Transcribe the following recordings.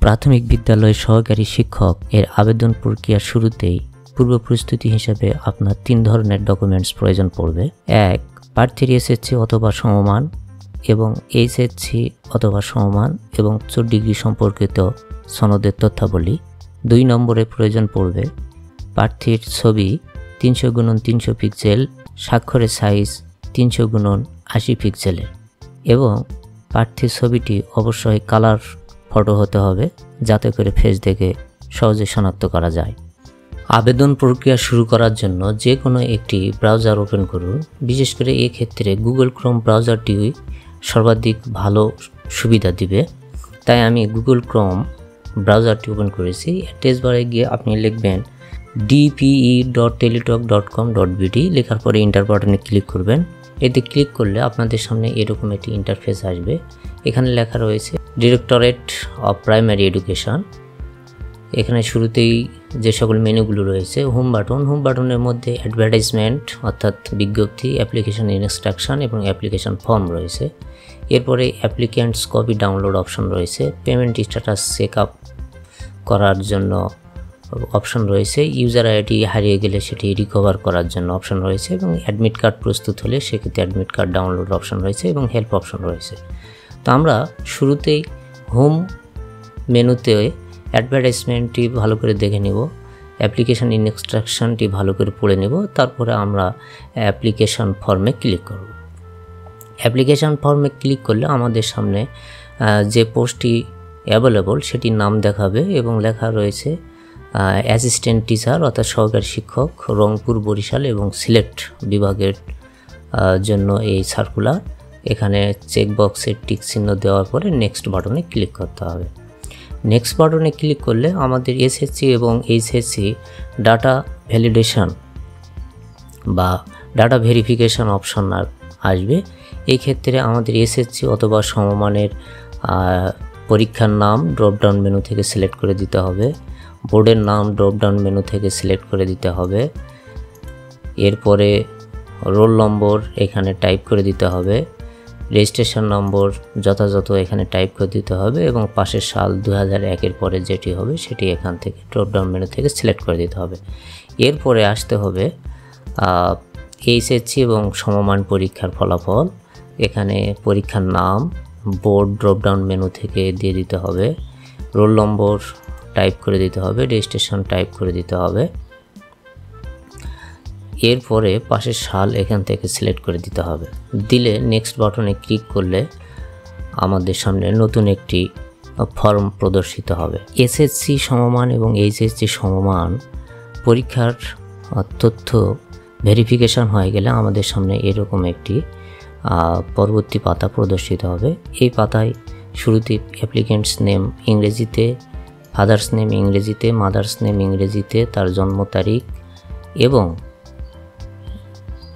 প্রাথমিক বিদ্যালয় সহকারী শিক্ষক এর আবেদন প্রক্রিয়ার শুরুতেই পূর্ব প্রস্তুতি হিসেবে আপনার 3 ধরনের ডকুমেন্টস প্রয়োজন পড়বে। 1. প্রার্থীর এসএসসি অথবা সমমান এবং এইচএসসি অথবা সমমান এবং 4 ডিগ্রি সম্পর্কিত সনদের তথ্যাবলী। 2 নম্বরে প্রয়োজন পড়বে প্রার্থীর ছবি 300x300 পিক্সেল, স্বাক্ষরের সাইজ 300x80 পিক্সেলের এবং প্রার্থীর ছবিটি অবশ্যই কালার ফটো হতে হবে যাতে করে ফেস দেখে সহজে শনাক্ত করা যায়। আবেদন প্রক্রিয়া শুরু করার জন্য যে কোনো একটি ব্রাউজার ওপেন করুন। বিশেষ করে এই ক্ষেত্রে গুগল ক্রোম ব্রাউজারটি সর্বাধিক ভালো সুবিধা দিবে, তাই আমি গুগল ক্রোম ব্রাউজারটি ওপেন করেছি। অ্যাড্রেস বারে গিয়ে আপনি লিখবেন dpe.teletalk.com.bd, লেখার পরে ইন্টার বাটনে ক্লিক করবেন। এতে ক্লিক করলে আপনাদের সামনে এরকম একটি ইন্টারফেস আসবে। এখানে লেখা রয়েছে ডিরেক্টরেট অফ প্রাইমারি এডুকেশন। এখানে শুরুতেই যে সকল মেনুগুলো রয়েছে, হোম বাটনের মধ্যে অ্যাডভার্টাইজমেন্ট অর্থাৎ বিজ্ঞপ্তি, অ্যাপ্লিকেশন ইনস্ট্রাকশন এবং অ্যাপ্লিকেশন ফর্ম রয়েছে। এরপরে অ্যাপ্লিক্যান্টস কপি ডাউনলোড অপশন রয়েছে। পেমেন্ট স্ট্যাটাস চেক আপ করার জন্য অপশন রয়েছে। ইউজার আইডি হারিয়ে গেলে সেটি রিকভার করার জন্য অপশন রয়েছে এবং অ্যাডমিট কার্ড প্রস্তুত হলে সেক্ষেত্রে অ্যাডমিট কার্ড ডাউনলোড অপশন রয়েছে এবং হেল্প অপশন রয়েছে। তো আমরা শুরুতেই হোম মেনুতে অ্যাডভার্টাইজমেন্টটি ভালো করে দেখে নেব, অ্যাপ্লিকেশন ইনস্ট্রাকশনটি ভালো করে পড়ে নেব, তারপরে আমরা অ্যাপ্লিকেশন ফর্মে ক্লিক করব। অ্যাপ্লিকেশন ফর্মে ক্লিক করলে আমাদের সামনে যে পোস্টটি অ্যাভেলেবল সেটির নাম দেখাবে এবং লেখা রয়েছে অ্যাসিস্ট্যান্ট টিচার অর্থাৎ সহকারী শিক্ষক, রংপুর, বরিশাল এবং সিলেট বিভাগের জন্য এই সার্কুলার। এখানে চেকবক্সের টিক চিহ্ন দেওয়ার পরে নেক্সট বাটনে ক্লিক করতে হবে। নেক্সট বাটনে ক্লিক করলে আমাদের এসএসসি এবং এইচএসসি ডাটা ভ্যালিডেশন বা ডাটা ভেরিফিকেশন অপশন আসবে। এই ক্ষেত্রে আমাদের এসএসসি অথবা সমমানের পরীক্ষার নাম ড্রপডাউন মেনু থেকে সিলেক্ট করে দিতে হবে, বোর্ডের নাম ড্রপডাউন মেনু থেকে সিলেক্ট করে দিতে হবে। এরপরে রোল নম্বর এখানে টাইপ করে দিতে হবে, রেজিস্ট্রেশন নম্বর যথাযথ এখানে টাইপ করে দিতে হবে এবং পাশের সাল 2001-এর পরে যেটি হবে সেটি এখান থেকে ড্রপডাউন মেনু থেকে সিলেক্ট করে দিতে হবে। এরপরে আসতে হবে এইচএসসি এবং সমমান পরীক্ষার ফলাফল। এখানে পরীক্ষার নাম বোর্ড ড্রপডাউন মেনু থেকে দিয়ে দিতে হবে, রোল নম্বর টাইপ করে দিতে হবে, রেজিস্ট্রেশন টাইপ করে দিতে হবে। এরপরে পাশের সাল এখান থেকে সিলেক্ট করে দিতে হবে। দিলে নেক্সট বাটনে ক্লিক করলে আমাদের সামনে নতুন একটি ফর্ম প্রদর্শিত হবে। এসএসসি সমমান এবং এইচএসসি সমমান পরীক্ষার তথ্য ভেরিফিকেশন হয়ে গেলে আমাদের সামনে এরকম একটি পরবর্তী পাতা প্রদর্শিত হবে। এই পাতায় শুরুতে অ্যাপ্লিক্যান্টস নেম ইংরেজিতে, ফাদার্স নেম ইংরেজিতে, মাদার্স নেম ইংরেজিতে, তার জন্ম তারিখ এবং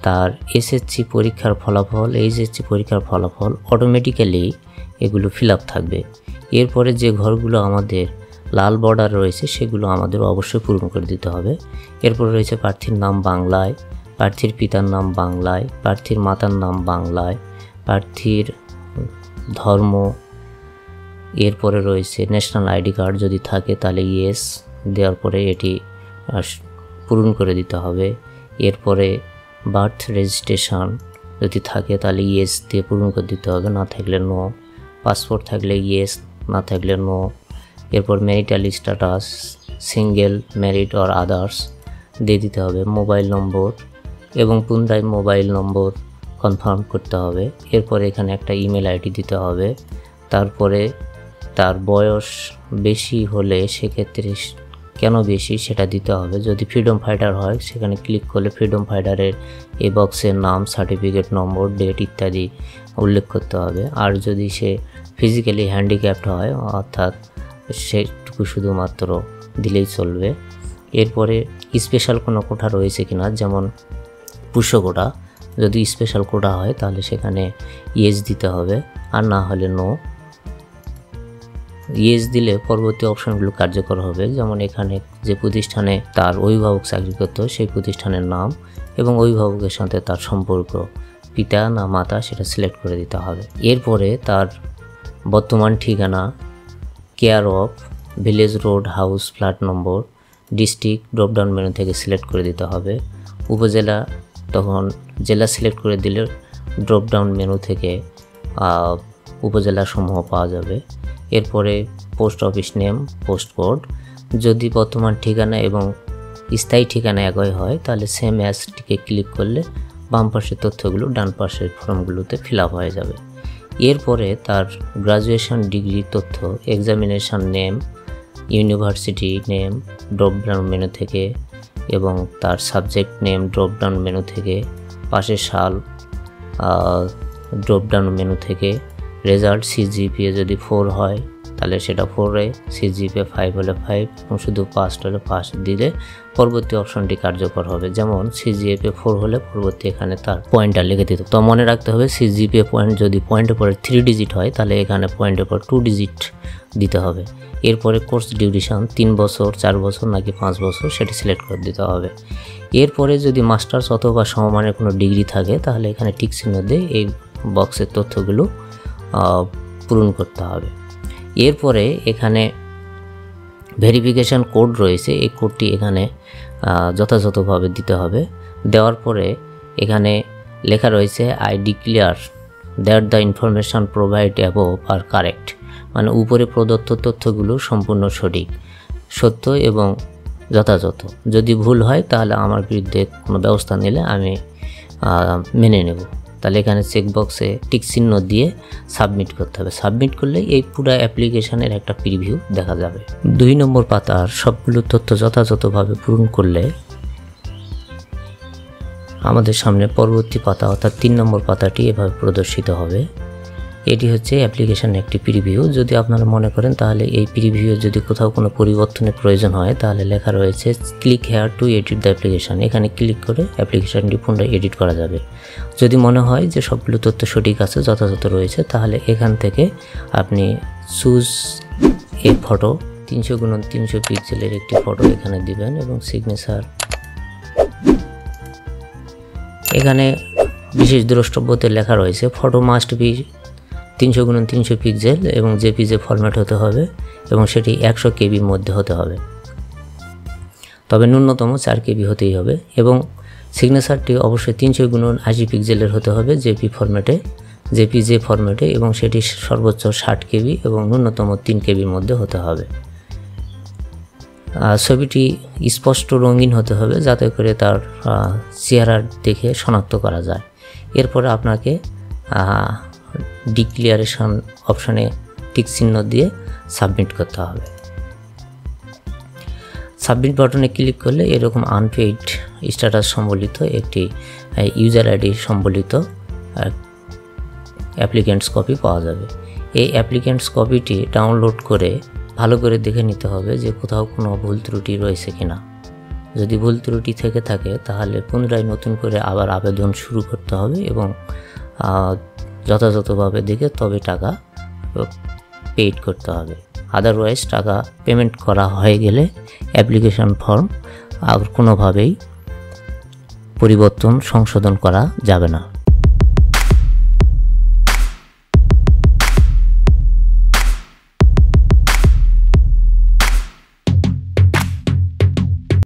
তার এসএসসি পরীক্ষার ফলাফল, এইচএসসি পরীক্ষার ফলাফল অটোমেটিক্যালি এগুলো ফিল আপ থাকবে। এরপরে যে ঘরগুলো আমাদের লাল বর্ডার রয়েছে সেগুলো আমাদের অবশ্যই পূরণ করে দিতে হবে। এরপরে রয়েছে প্রার্থীর নাম বাংলায়, প্রার্থীর পিতার নাম বাংলায়, প্রার্থীর মাতার নাম বাংলায়, প্রার্থীর ধর্ম। এরপরে রয়েছে ন্যাশনাল আইডি কার্ড যদি থাকে তাহলে ইয়েস দেওয়ার পরে এটি পূরণ করে দিতে হবে। এরপরে বার্থ রেজিস্ট্রেশন যদি থাকে তাহলে ইয়েস দিয়ে পূরণ করে দিতে হবে, না থাকলে নো। পাসপোর্ট থাকলে ইয়েস, না থাকলে নো। এরপর marital status single, married or others দিয়ে দিতে হবে। মোবাইল নম্বর এবং পুনরায় মোবাইল নম্বর কনফার্ম করতে হবে। এরপর এখানে একটা ইমেল আইডি দিতে হবে। তারপরে তার বয়স বেশি হলে সেক্ষেত্রে কেন বেশি সেটা দিতে হবে। যদি ফ্রিডম ফাইটার হয় সেখানে ক্লিক করলে ফ্রিডম ফাইটারের এই বক্সের নাম, সার্টিফিকেট নম্বর, ডেট ইত্যাদি উল্লেখ করতে হবে। আর যদি সে ফিজিক্যালি হ্যান্ডিক্যাপড হয় অর্থাৎ সেটুকু শুধুমাত্র দিলেই চলবে। এরপরে স্পেশাল কোনো কোটা রয়েছে কিনা, যেমন পুষ্য কোটা, যদি স্পেশাল কোটা হয় তাহলে সেখানে ইয়েস দিতে হবে, আর না হলে নো। ইয়েস দিলে পরবর্তী অপশনগুলো কার্যকর হবে, যেমন এখানে যে প্রতিষ্ঠানে তার অভিভাবক চাকরি করত সেই প্রতিষ্ঠানের নাম এবং অভিভাবকের সাথে তার সম্পর্ক, পিতা না মাতা সেটা সিলেক্ট করে দিতে হবে। এরপরে তার বর্তমান ঠিকানা, care of village, road, house, flat number, district dropdown menu থেকে সিলেক্ট করে দিতে হবে। উপজেলা, তখন জেলা সিলেক্ট করে দিলে ড্রপডাউন মেনু থেকে উপজেলা সমূহ পাওয়া যাবে। এরপরে post office name, post code, যদি বর্তমান ঠিকানা এবং স্থায়ী ঠিকানা একই হয় তাহলে সেম অ্যাজটিকে ক্লিক করলে বাম পাশের তথ্যগুলো ডান পাশের ফর্মগুলোতে ফিল আপ হয়ে যাবে। এরপরে তার গ্রাজুয়েশন ডিগ্রি তথ্য, examination name, university name dropdown menu থেকে এবং তার সাবজেক্ট নেম ড্রপডাউন মেনু থেকে, পাশের সাল ড্রপডাউন মেনু থেকে, রেজাল্ট সিজিপিএ যদি 4 হয় তাহলে সেটা 4-এ, সিজিপিএ 5 হলে 5 এবং শুধু পাস হলে পাস দিলে পরবর্তী অপশনটি কার্যকর হবে। যেমন সিজিপিএ 4 হলে পরবর্তী এখানে তার পয়েন্টটা লিখে দিতে। তো মনে রাখতে হবে সিজিপিএ পয়েন্ট যদি পয়েন্টের পরে 3 ডিজিট হয় তাহলে এখানে পয়েন্টের পর 2 ডিজিট দিতে হবে। এরপরে কোর্স ডিউরেশন 3 বছর, 4 বছর নাকি 5 বছর সেটি সিলেক্ট করে দিতে হবে। এরপরে যদি মাস্টার্স অথবা সমমানের কোনো ডিগ্রি থাকে তাহলে এখানে টিক চিহ্ন দিয়ে এই বক্সের তথ্যগুলো পূরণ করতে হবে। এরপরে এখানে ভেরিফিকেশান কোড রয়েছে, এই কোডটি এখানে যথাযথভাবে দিতে হবে। দেওয়ার পরে এখানে লেখা রয়েছে I declare that the information provided above are correct, মানে উপরে প্রদত্ত তথ্যগুলো সম্পূর্ণ সঠিক, সত্য এবং যথাযথ। যদি ভুল হয় তাহলে আমার বিরুদ্ধে কোনো ব্যবস্থা নিলে আমি মেনে নেব। তাহলে এখানে চেকবক্সে টিক চিহ্ন দিয়ে সাবমিট করতে হবে। সাবমিট করলে এই পুরো অ্যাপ্লিকেশনের একটা প্রিভিউ দেখা যাবে। 2 নম্বর পাতার সবগুলো তথ্য যথাযথভাবে পূরণ করলে আমাদের সামনে পরবর্তী পাতা অর্থাৎ 3 নম্বর পাতাটি এভাবে প্রদর্শিত হবে। এটি হচ্ছে অ্যাপ্লিকেশনের একটি প্রিভিউ। যদি আপনারা মনে করেন তাহলে এই প্রিভিউ যদি কোথাও কোনো পরিবর্তনের প্রয়োজন হয় তাহলে লেখা রয়েছে click here two edit the application, এখানে ক্লিক করে অ্যাপ্লিকেশনটি পুনরায় এডিট করা যাবে। যদি মনে হয় যে সবগুলো তথ্য সঠিক আছে, যথাযথ রয়েছে, তাহলে এখান থেকে আপনি চুজ এ ফটো 300x300 পিক্সেলের একটি ফটো এখানে দিবেন এবং সিগনেচার এখানে বিশেষ দ্রষ্টব্যতে লেখা রয়েছে photo must be 300x300 pixel এবং জেপিজে ফরম্যাট হতে হবে এবং সেটি 100 কেবির মধ্যে হতে হবে, তবে ন্যূনতম 4 কেবি হতেই হবে এবং সিগনেচারটি অবশ্যই 300x80 পিক্সেলের হতে হবে জেপিজে ফরম্যাটে এবং সেটি সর্বোচ্চ 60 কেবি এবং ন্যূনতম 3 কেবির মধ্যে হতে হবে। ছবিটি স্পষ্ট রঙিন হতে হবে যাতে করে তার চেহারা দেখে শনাক্ত করা যায়। এরপরে আপনাকে ডিক্লিয়ারেশন অপশানে টিক চিহ্ন দিয়ে সাবমিট করতে হবে। সাবমিট বাটনে ক্লিক করলে এরকম আনপেইড স্ট্যাটাস সম্বলিত একটি ইউজার আইডি সম্বলিত অ্যাপ্লিকেন্টস কপি পাওয়া যাবে। এই অ্যাপ্লিকেন্টস কপিটি ডাউনলোড করে ভালো করে দেখে নিতে হবে যে কোথাও কোনো ভুল ত্রুটি রয়েছে কিনা। যদি ভুল ত্রুটি থেকে থাকে তাহলে পুনরায় নতুন করে আবার আবেদন শুরু করতে হবে এবং যথাযথভাবে দেখে তবে টাকা পেইড করতে হবে। আদারওয়াইজ টাকা পেমেন্ট করা হয়ে গেলে অ্যাপ্লিকেশন ফর্ম আর কোনোভাবেই সংশোধন করা যাবে না।